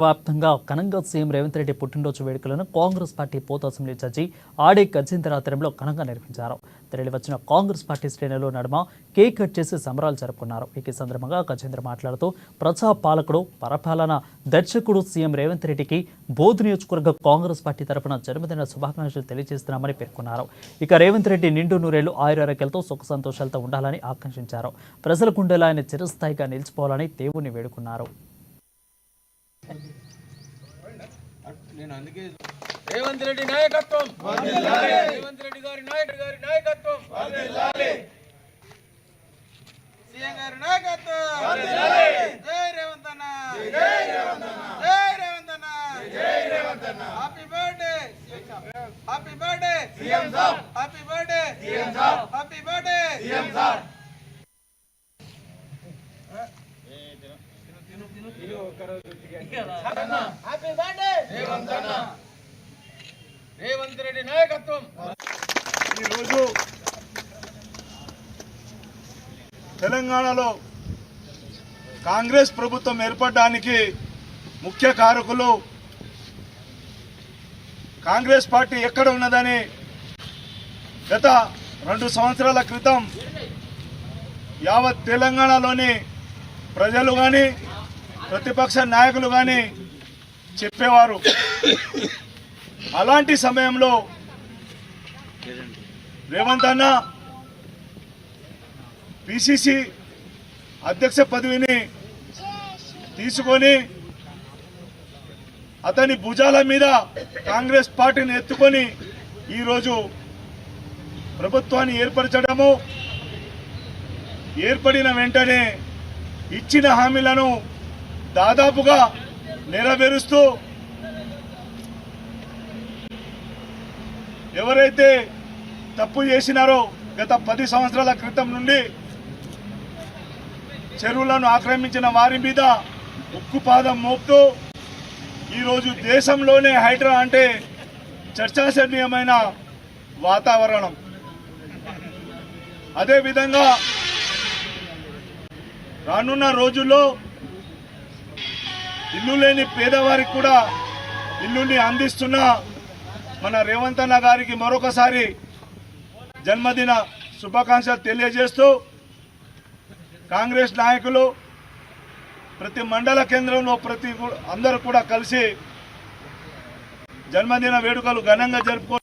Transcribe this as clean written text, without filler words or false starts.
వ్యాప్తంగా ఘనంగా సీఎం రేవంత్ రెడ్డి పుట్టినరోజు వేడుకలను కాంగ్రెస్ పార్టీ పోత అసెంబ్లీ జడ్జి ఆడే గజేంద్ర ఆధ్వర్యంలో ఘనంగా నిర్వహించారు. తరలివచ్చిన కాంగ్రెస్ పార్టీ శ్రేణులు నడుమ కేక్ కట్ చేసి సంబరాలు జరుపుకున్నారు. ఈ సందర్భంగా గజేంద్ర మాట్లాడుతూ ప్రజా పాలకుడు, పరపాలన దర్శకుడు సీఎం రేవంత్ రెడ్డికి బోధ్ నియోజకవర్గ కాంగ్రెస్ పార్టీ తరపున జన్మదిన శుభాకాంక్షలు తెలియజేస్తున్నామని పేర్కొన్నారు. ఇక రేవంత్ రెడ్డి నిండు నూరేళ్లు ఆయురారోగ్యాలతో సుఖ సంతోషాలతో ఉండాలని ఆకాంక్షించారు. ప్రజల గుండెలో ఆయన చిరస్థాయిగా నిలిచిపోవాలని దేవుణ్ణి వేడుకున్నారు. రేవంత్ రెడ్డి నాయకత్వం, రేవంత్ రెడ్డి గారి నాయకత్వం, సీఎం గారి నాయకత్వం. జై రేవంత్ అన్న, జై రేవంత్ అన్న, జై రేవంత్ అన్న. Happy birthday, happy birthday CM సాబ్, హ్యాపీ బర్త్డే సీఎం సాబ్, హ్యాపీ బర్త్డే సీఎం సాబ్. హ్యాపీ బర్త్డే రేవంత్ అన్న, రేవంత్ రెడ్డి నాయకత్వం. ఈరోజు తెలంగాణలో కాంగ్రెస్ ప్రభుత్వం ఏర్పడడానికి ముఖ్య కారకులు కాంగ్రెస్ పార్టీ ఎక్కడ ఉన్నదని గత 2 సంవత్సరాల క్రితం యావత్ తెలంగాణలోని ప్రజలు కానీ ప్రతిపక్ష నాయకులు కానీ చెప్పేవారు. అలాంటి సమయంలో రేవంత్ అన్న పిసిసి అధ్యక్ష పదవిని తీసుకొని అతని భుజాల మీద కాంగ్రెస్ పార్టీని ఎత్తుకొని ఈరోజు ప్రభుత్వాన్ని ఏర్పరచడము, ఏర్పడిన వెంటనే ఇచ్చిన హామీలను దాదాపుగా నెరవేరుస్తూ ఎవరైతే తప్పు చేసినారో గత 10 సంవత్సరాల క్రితం నుండి చెరువులను ఆక్రమించిన వారి మీద ఉక్కుపాదం మోపుతూ ఈరోజు దేశంలోనే హైడ్రా అంటే చర్చాశనీయమైన వాతావరణం. అదేవిధంగా రానున్న రోజుల్లో ఇల్లు లేని పేదవారికి కూడా ఇల్లుని అందిస్తున్న మన రేవంత్ అన్న గారికి మరొకసారి జన్మదిన శుభాకాంక్షలు తెలియజేస్తూ కాంగ్రెస్ నాయకులు ప్రతి మండల కేంద్రంలో అందరూ కూడా కలిసి జన్మదిన వేడుకలు ఘనంగా జరుపుకో